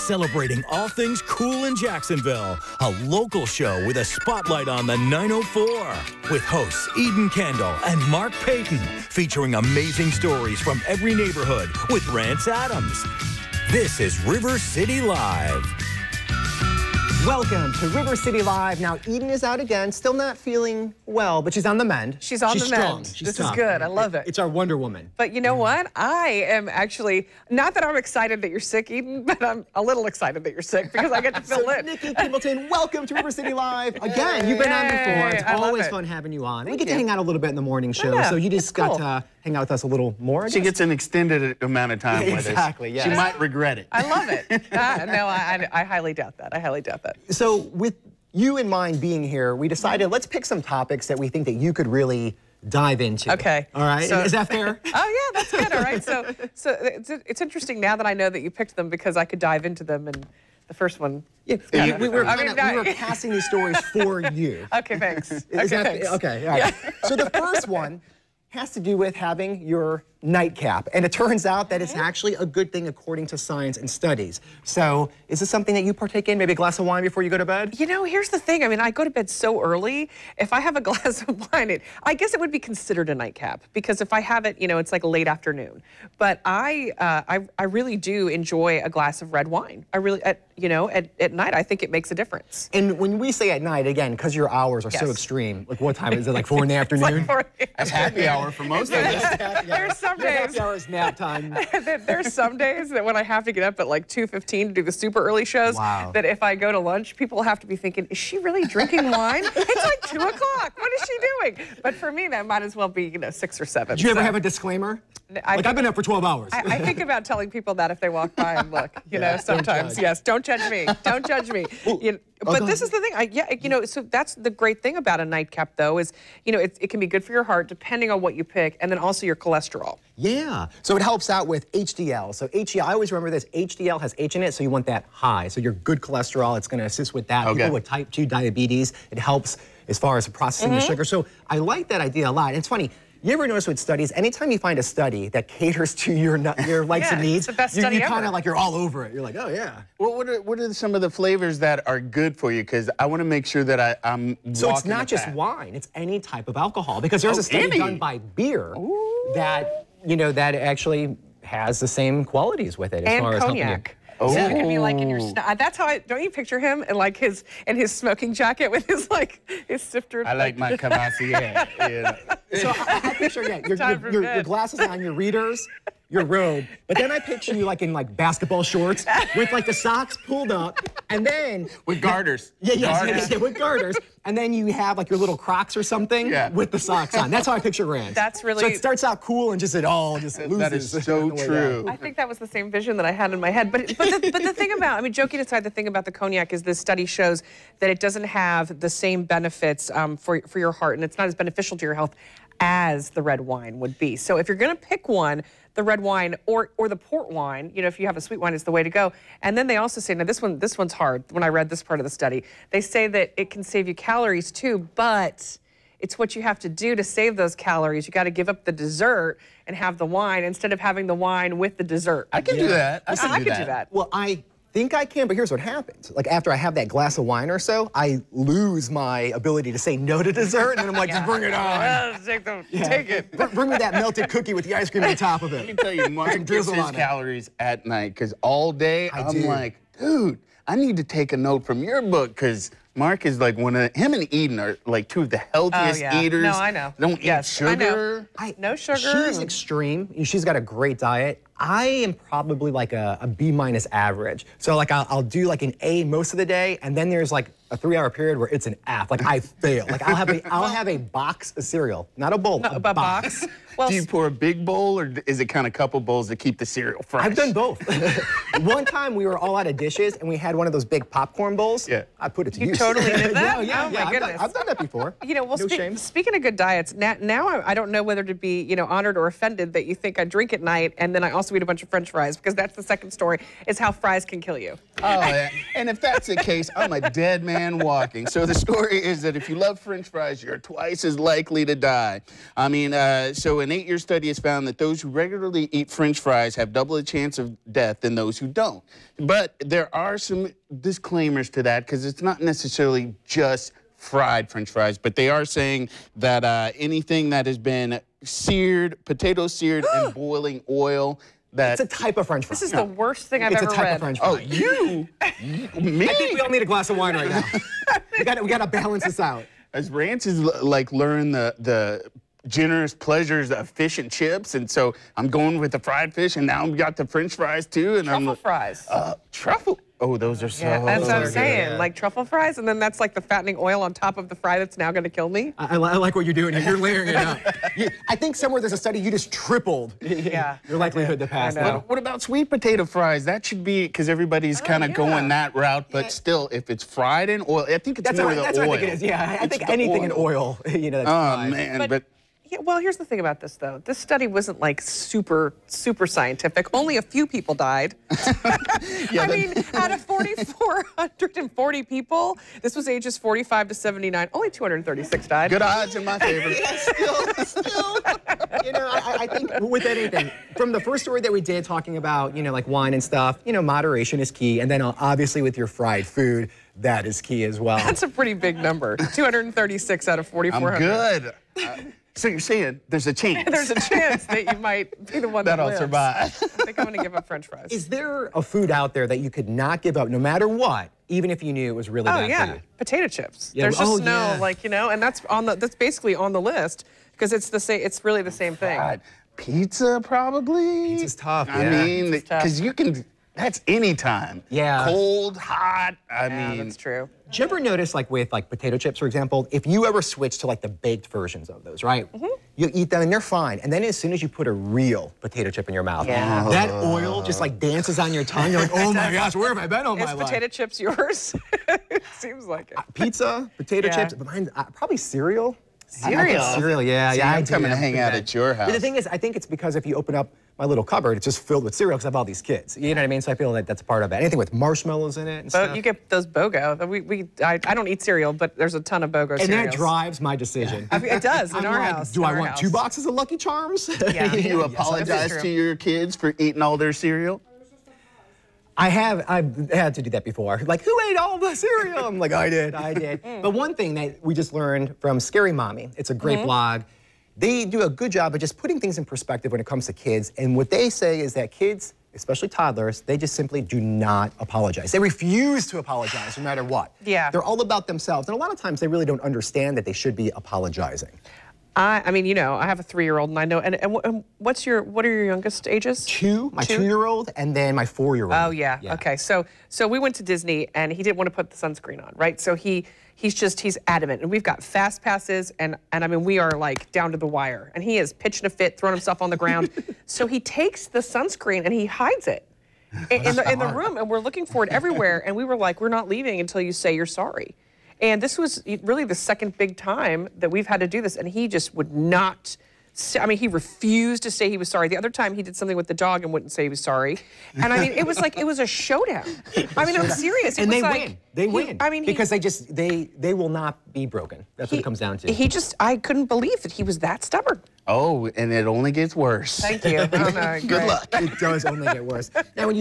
celebrating all things cool in Jacksonville. A local show with a spotlight on the 904. With hosts Eden Kendall and Mark Payton, featuring amazing stories from every neighborhood with Rance Adams. This is River City Live. Welcome to River City Live. Now, Eden is out again, still not feeling well, but she's on the mend. She's on the mend. This is good. I love it. It's our Wonder Woman. But you know what? I am actually, not that I'm excited that you're sick, Eden, but I'm a little excited that you're sick because I get to fill in. Nikki Kimbleton, welcome to River City Live. Again, you've been on before. It's always fun having you on. We get to hang out a little bit in the morning show, so you just got to hang out with us a little more. She gets an extended amount of time with us. Exactly, yeah. She might regret it. I love it. No, I highly doubt that. I highly doubt that. So with you in mind being here, we decided let's pick some topics that we think that you could really dive into. Okay. All right. So, is that fair? Oh yeah, that's good. All right. So it's interesting now that I know that you picked them because I could dive into them, and the first one. Yeah, we were casting these stories for you. Okay, thanks. Okay, all right. Yeah. So the first one has to do with having your nightcap, and it turns out that it's actually a good thing according to science and studies. So is this something that you partake in, maybe a glass of wine before you go to bed? You know, here's the thing. I mean, I go to bed so early. If I have a glass of wine, I guess it would be considered a nightcap, because if I have it, you know, it's like late afternoon. But I really do enjoy a glass of red wine. I really, at night, I think it makes a difference. And when we say at night, again, because your hours are so extreme, like what time is it, like 4 in the afternoon? It's like 4 in the afternoon. That's happy hour for most of us. There's some days. Happy hour is nap time. There's some days that when I have to get up at like 2:15 to do the super early shows, that if I go to lunch, people have to be thinking, is she really drinking wine? It's like 2 o'clock. What is she doing? But for me, that might as well be, 6 or 7. Do you ever have a disclaimer? I've been up for 12 hours. I think about telling people that if they walk by and look, sometimes. Yes, don't judge me. Don't judge me. But this is the thing. So that's the great thing about a nightcap, though, is, it can be good for your heart depending on what you pick, and then also your cholesterol. Yeah. So it helps out with HDL. So HDL, I always remember this. HDL has H in it, so you want that high. So your good cholesterol, it's going to assist with that. People with type 2 diabetes, it helps as far as processing the sugar. So I like that idea a lot. And it's funny. You ever notice with studies, anytime you find a study that caters to your likes and needs, it's the best study you ever. kind of like, you're all over it. You're like, oh yeah. Well, what are some of the flavors that are good for you? Because I want to make sure that I'm So it's not just wine, it's any type of alcohol. Because there's a study done by beer that, that actually has the same qualities with it as far as helping you. Oh. So it can be like in your that's how don't you picture him in like his smoking jacket with his sifter? I like my Cavassier. So I picture your glasses on, your readers, your robe, but then I picture you like in basketball shorts with the socks pulled up, and then with garters. Yeah, with garters, and then you have your little Crocs or something with the socks on. That's how I picture Rance. That's really. So it starts out cool and it all just loses. That is so true. I think that was the same vision that I had in my head. But the thing about, joking aside, the thing about the cognac is this study shows that it doesn't have the same benefits for your heart, and it's not as beneficial to your health as the red wine would be. So if you're going to pick one, the red wine or the port wine, if you have a sweet wine, is the way to go. And then they also say, now this one's hard. When I read this part of the study, they say that it can save you calories too, but it's what you have to do to save those calories. You got to give up the dessert and have the wine instead of having the wine with the dessert. I can do that. I can do that. Well, I think I can, but here's what happens. After I have that glass of wine or so, I lose my ability to say no to dessert, and then I'm like, just bring it on. Take it. Bring me that melted cookie with the ice cream on top of it. Let me tell you, Mark gets his calories at night, because all day I'm like, dude, I need to take a note from your book, because Mark is him and Eden are two of the healthiest eaters. No, I know. Don't eat sugar. No sugar. She's extreme. She's got a great diet. I am probably a B- average. So I'll do an A most of the day, and then there's a 3-hour period where it's an F. I fail. I'll have a box of cereal, not a bowl. A box. Well, do you pour a big bowl, or is it kind of couple bowls to keep the cereal fresh? I've done both. One time we were all out of dishes, and we had one of those big popcorn bowls. Yeah. I put it to you use. You totally did that? Yeah. Oh my goodness. I've done that before. Speaking of good diets, now I don't know whether to be honored or offended that you think I drink at night, and then I also eat a bunch of French fries, because that's the second story, is how fries can kill you. Oh, and if that's the case, I'm a dead man walking. So the story is that if you love French fries, you're twice as likely to die. I mean, so an 8-year study has found that those who regularly eat French fries have double the chance of death than those who don't. But there are some disclaimers to that because it's not necessarily just fried French fries, but they are saying that anything that has been seared, potato seared in boiling oil, it's a type of French fry. This is the worst thing I've ever read. It's a type of French fry. Oh, you? Me? I think we all need a glass of wine right now. we got to balance this out. As Rance has like learned the generous pleasures of fish and chips, and so I'm going with the fried fish, and now we got the French fries too. And truffle fries. Truffle. Oh, those are so. Yeah, that's what I'm saying. Yeah. Like truffle fries, and then that's like the fattening oil on top of the fry that's now going to kill me. I like what you're doing here. You're layering it out. I think somewhere there's a study you just tripled your likelihood to pass. What about sweet potato fries? That should be, because everybody's kind of going that route, but still, if it's fried in oil, I think it's more the oil. That's what I think it is. Yeah, I think anything in oil, that's fried. Oh man, but yeah, well, here's the thing about this, though. This study wasn't like super scientific. Only a few people died. I mean, out of 4,440 people, this was ages 45 to 79. Only 236 died. Good odds in my favor. Still, I think with anything, from the first story that we did talking about, like wine and stuff, moderation is key. And then obviously with your fried food, that is key as well. That's a pretty big number. 236 out of 4,400. I'm good. So you're saying there's a chance? There's a chance that you might be the one that lives. Survive. I think I'm going to give up French fries. Is there a food out there that you could not give up no matter what, even if you knew it was really bad for you? Potato chips. Yeah. There's just and that's basically on the list because it's the same. It's really the same thing. God. Pizza probably. Pizza's tough. I mean, because you can. That's any time. Yeah. Cold, hot. I mean, that's true. Do you ever notice, with potato chips, for example, if you ever switch to the baked versions of those, right? Mm-hmm. You eat them and they're fine, and then as soon as you put a real potato chip in your mouth, that oil just dances on your tongue. You're like, oh my gosh, where have I been all my life? Is potato chips yours? It seems like it. Pizza, potato chips, but mine, probably cereal. Cereal, yeah. I'm coming to hang out at your house. But the thing is, I think it's because if you open up my little cupboard, it's just filled with cereal because I have all these kids. You know what I mean? So I feel like that's a part of it. Anything with marshmallows in it and stuff. You get those BOGO. I don't eat cereal, but there's a ton of BOGO cereals. And that drives my decision. It does in our house. Do I want 2 boxes of Lucky Charms? Yeah. You apologize to your kids for eating all their cereal? I've had to do that before. Who ate all the cereal? I'm like, I did. But one thing that we just learned from Scary Mommy, it's a great blog, they do a good job of just putting things in perspective when it comes to kids. And what they say is that kids, especially toddlers, they just simply do not apologize. They refuse to apologize no matter what. Yeah. They're all about themselves. And a lot of times they really don't understand that they should be apologizing. I mean, I have a 3-year-old, and I know. And what are your youngest ages? 2, my 2-year-old, and then my 4-year-old. Oh yeah. Okay. So we went to Disney, and he didn't want to put the sunscreen on, right? So he's adamant, and we've got fast passes, and I mean we are down to the wire, and he is pitching a fit, throwing himself on the ground. So he takes the sunscreen and he hides it in the room, and we're looking for it everywhere, and we were like, we're not leaving until you say you're sorry. And this was really the second big time that we've had to do this, and he just would not. He refused to say he was sorry. The other time he did something with the dog and wouldn't say he was sorry. And I mean, it was a showdown. I mean, I'm serious. And they win. Because they will not be broken. That's what it comes down to. I couldn't believe that he was that stubborn. Oh, and it only gets worse. Thank you. Good luck. It does only get worse. Now, when you